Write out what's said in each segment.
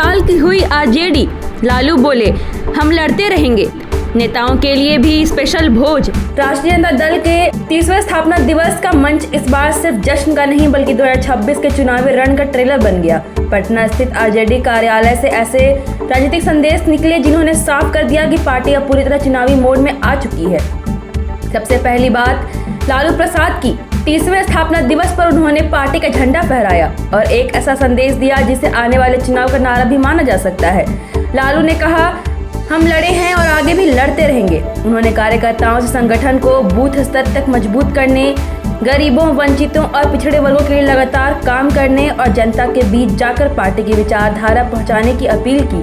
साल की हुई आरजेडी। लालू बोले, हम लड़ते रहेंगे। नेताओं के लिए भी स्पेशल भोज। राष्ट्रीय जनता दल के 30वें स्थापना दिवस का मंच इस बार सिर्फ जश्न का नहीं बल्कि 2026 के चुनावी रण का ट्रेलर बन गया। पटना स्थित आरजेडी कार्यालय से ऐसे राजनीतिक संदेश निकले जिन्होंने साफ कर दिया कि पार्टी अब पूरी तरह चुनावी मोड में आ चुकी है। सबसे पहली बात, लालू प्रसाद की 30वें स्थापना दिवस पर उन्होंने पार्टी का झंडा फहराया और एक ऐसा संदेश दिया जिसे आने वाले चुनाव का नारा भी माना जा सकता है। लालू ने कहा, हम लड़े हैं और आगे भी लड़ते रहेंगे। उन्होंने कार्यकर्ताओं से संगठन को बूथ स्तर तक मजबूत करने, गरीबों, वंचितों और पिछड़े वर्गों के लिए लगातार काम करने और जनता के बीच जाकर पार्टी की विचारधारा पहुंचाने की अपील की।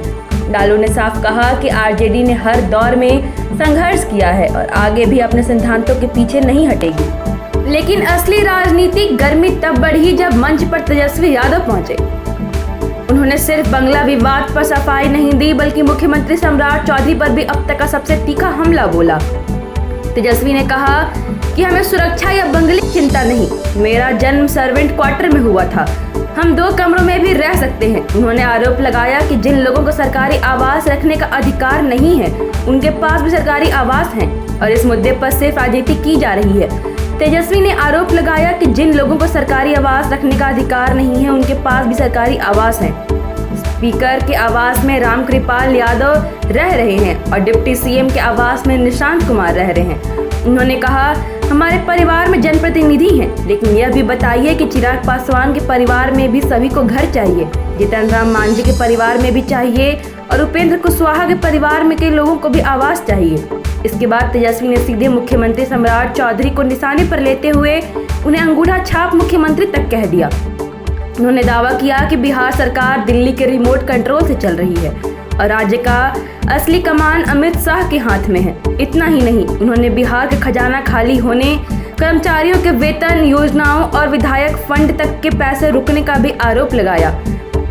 लालू ने साफ कहा कि आरजेडी ने हर दौर में संघर्ष किया है और आगे भी अपने सिद्धांतों के पीछे नहीं हटेगी। लेकिन असली राजनीतिक गर्मी तब बढ़ी जब मंच पर तेजस्वी यादव पहुंचे। उन्होंने सिर्फ बंगला विवाद पर सफाई नहीं दी बल्कि मुख्यमंत्री सम्राट चौधरी पर भी अब तक का सबसे तीखा हमला बोला। तेजस्वी ने कहा कि हमें सुरक्षा या बंगले की चिंता नहीं, मेरा जन्म सर्वेंट क्वार्टर में हुआ था, हम 2 कमरों में भी रह सकते हैं। उन्होंने आरोप लगाया कि जिन लोगों को सरकारी आवास रखने का अधिकार नहीं है उनके पास भी सरकारी आवास हैं और इस मुद्दे पर सिर्फ राजनीति की जा रही है। तेजस्वी ने आरोप लगाया कि जिन लोगों को सरकारी आवास रखने का अधिकार नहीं है उनके पास भी सरकारी आवास हैं। स्पीकर के आवास में रामकृपाल यादव रह रहे हैं और डिप्टी सीएम के आवास में निशांत कुमार रह रहे हैं। उन्होंने कहा, हमारे परिवार में जनप्रतिनिधि हैं, लेकिन यह भी बताइए कि चिराग पासवान के परिवार में भी सभी को घर चाहिए, जीतन राम मांझी के परिवार में भी चाहिए और उपेंद्र कुशवाहा के परिवार में के लोगों को भी आवास चाहिए। इसके बाद तेजस्वी ने सीधे मुख्यमंत्री सम्राट चौधरी को निशाने पर लेते हुए उन्हें अंगूठा छाप मुख्यमंत्री तक कह दिया। उन्होंने दावा किया कि बिहार सरकार दिल्ली के रिमोट कंट्रोल से चल रही है और राज्य का असली कमान अमित शाह के हाथ में है। इतना ही नहीं, उन्होंने बिहार का खजाना खाली होने, कर्मचारियों के वेतन, योजनाओं और विधायक फंड तक के पैसे रुकने का भी आरोप लगाया।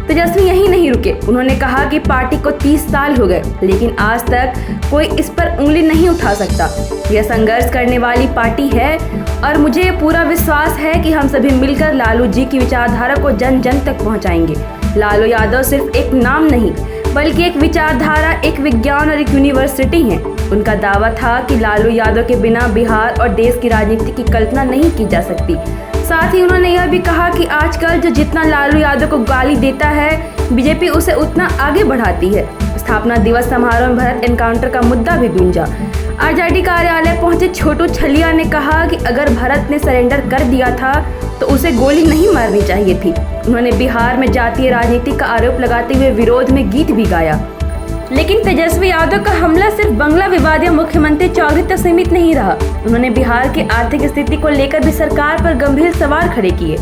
तेजस्वी यही नहीं रुके, उन्होंने कहा कि पार्टी को 30 साल हो गए लेकिन आज तक कोई इस पर उंगली नहीं उठा सकता। यह संघर्ष करने वाली पार्टी है और मुझे पूरा विश्वास है कि हम सभी मिलकर लालू जी की विचारधारा को जन जन तक पहुंचाएंगे। लालू यादव सिर्फ एक नाम नहीं बल्कि एक विचारधारा, एक विज्ञान और एक यूनिवर्सिटी है। उनका दावा था कि लालू यादव के बिना बिहार और देश की राजनीति की कल्पना नहीं की जा सकती। साथ ही उन्होंने यह भी कहा कि आजकल जो जितना लालू यादव को गाली देता है बीजेपी उसे उतना आगे बढ़ाती है। स्थापना दिवस समारोह में भरत एनकाउंटर का मुद्दा भी गूंजा। आरजेडी कार्यालय पहुंचे छोटू छलिया ने कहा कि अगर भरत ने सरेंडर कर दिया था तो उसे गोली नहीं मारनी चाहिए थी। उन्होंने बिहार में जातीय राजनीति का आरोप लगाते हुए विरोध में गीत भी गाया। लेकिन तेजस्वी यादव का हमला सिर्फ बंगला विवाद या मुख्यमंत्री चौधरी तक सीमित नहीं रहा। उन्होंने बिहार की आर्थिक स्थिति को लेकर भी सरकार पर गंभीर सवाल खड़े किए।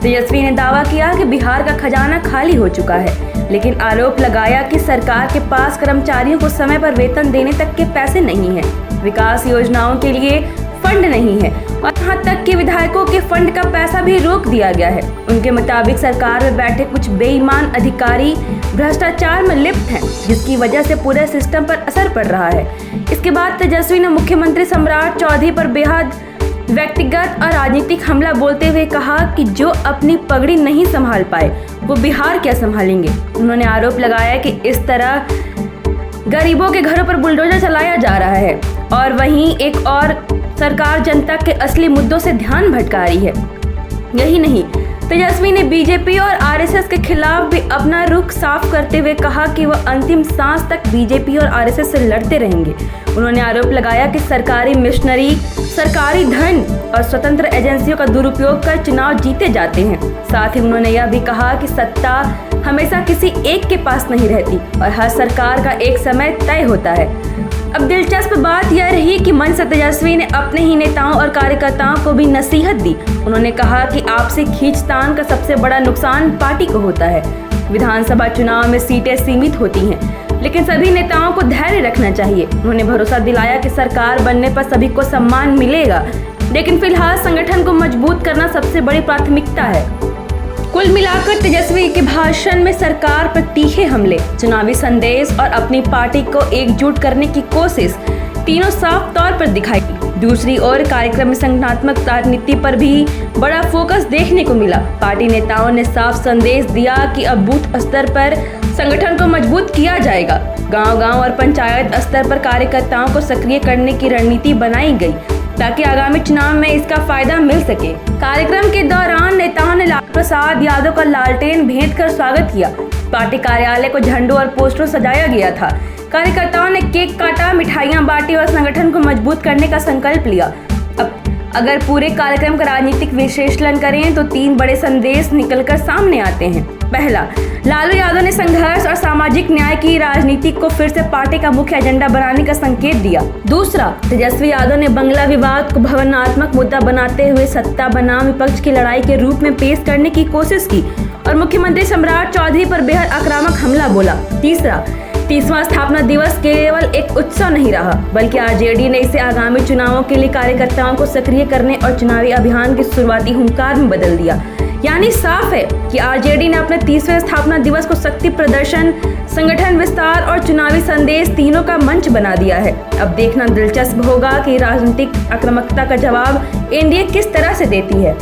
तेजस्वी ने दावा किया कि बिहार का खजाना खाली हो चुका है, लेकिन आरोप लगाया कि सरकार के पास कर्मचारियों को समय पर वेतन देने तक के पैसे नहीं है, विकास योजनाओं के लिए फंड नहीं है और यहाँ तक कि विधायकों के फंड का पैसा भी रोक दिया गया है। उनके मुताबिक सरकार में बैठे कुछ बेईमान अधिकारी भ्रष्टाचार में लिप्त हैं, जिसकी वजह से पूरे सिस्टम पर असर पड़ रहा है। इसके बाद तेजस्वी ने मुख्यमंत्री सम्राट चौधरी पर बेहद व्यक्तिगत और राजनीतिक हमला बोलते हुए कहा कि जो अपनी पगड़ी नहीं संभाल पाए वो बिहार क्या संभालेंगे। उन्होंने आरोप लगाया कि इस तरह गरीबों के घरों पर बुलडोजर चलाया जा रहा है और वहीं एक और सरकार जनता के असली मुद्दों से ध्यान भटका रही है। यही नहीं, तेजस्वी ने बीजेपी और आरएसएस के खिलाफ भी अपना रुख साफ करते हुए कहा कि वह अंतिम सांस तक बीजेपी और आरएसएस से लड़ते रहेंगे। उन्होंने आरोप लगाया कि सरकारी मिशनरी, सरकारी धन और स्वतंत्र एजेंसियों का दुरुपयोग कर चुनाव जीते जाते हैं। साथ ही उन्होंने यह भी कहा कि सत्ता हमेशा किसी एक के पास नहीं रहती और हर सरकार का एक समय तय होता है। अब दिलचस्प बात यह रही कि मंच से तेजस्वी ने अपने ही नेताओं और कार्यकर्ताओं को भी नसीहत दी। उन्होंने कहा कि आपसे खींचतान का सबसे बड़ा नुकसान पार्टी को होता है। विधानसभा चुनाव में सीटें सीमित होती हैं, लेकिन सभी नेताओं को धैर्य रखना चाहिए। उन्होंने भरोसा दिलाया कि सरकार बनने पर सभी को सम्मान मिलेगा, लेकिन फिलहाल संगठन को मजबूत करना सबसे बड़ी प्राथमिकता है। कुल मिलाकर तेजस्वी के भाषण में सरकार पर तीखे हमले, चुनावी संदेश और अपनी पार्टी को एकजुट करने की कोशिश तीनों साफ तौर पर दिखाई दी। दूसरी ओर कार्यक्रम में संगठनात्मक राजनीति पर भी बड़ा फोकस देखने को मिला। पार्टी नेताओं ने साफ संदेश दिया कि अब बूथ स्तर पर संगठन को मजबूत किया जाएगा। गांव-गांव और पंचायत स्तर पर कार्यकर्ताओं को सक्रिय करने की रणनीति बनाई गई ताकि आगामी चुनाव में इसका फायदा मिल सके। कार्यक्रम के दौरान नेताओं ने लालू प्रसाद यादव का लालटेन भेंट कर स्वागत किया। पार्टी कार्यालय को झंडों और पोस्टरों सजाया गया था। कार्यकर्ताओं ने केक काटा, मिठाइयां बांटी और संगठन को मजबूत करने का संकल्प लिया। अब अगर पूरे कार्यक्रम का राजनीतिक विश्लेषण करें तो 3 बड़े संदेश निकलकर सामने आते हैं। पहला, लालू यादव ने संघर्ष और सामाजिक न्याय की राजनीति को फिर से पार्टी का मुख्य एजेंडा बनाने का संकेत दिया। दूसरा, तेजस्वी यादव ने बंगला विवाद को भावनात्मक मुद्दा बनाते हुए सत्ता बनाम विपक्ष की लड़ाई के रूप में पेश करने की कोशिश की और मुख्यमंत्री सम्राट चौधरी पर बेहद आक्रामक हमला बोला। तीसरा, 30वां स्थापना दिवस केवल एक उत्सव नहीं रहा, बल्कि आरजेडी ने इसे आगामी चुनावों के लिए कार्यकर्ताओं को सक्रिय करने और चुनावी अभियान के शुरुआती हुंकार में बदल दिया। यानी साफ है कि आरजेडी ने अपने 30वें स्थापना दिवस को शक्ति प्रदर्शन, संगठन विस्तार और चुनावी संदेश तीनों का मंच बना दिया है। अब देखना दिलचस्प होगा कि राजनीतिक आक्रामकता का जवाब एनडीए किस तरह से देती है।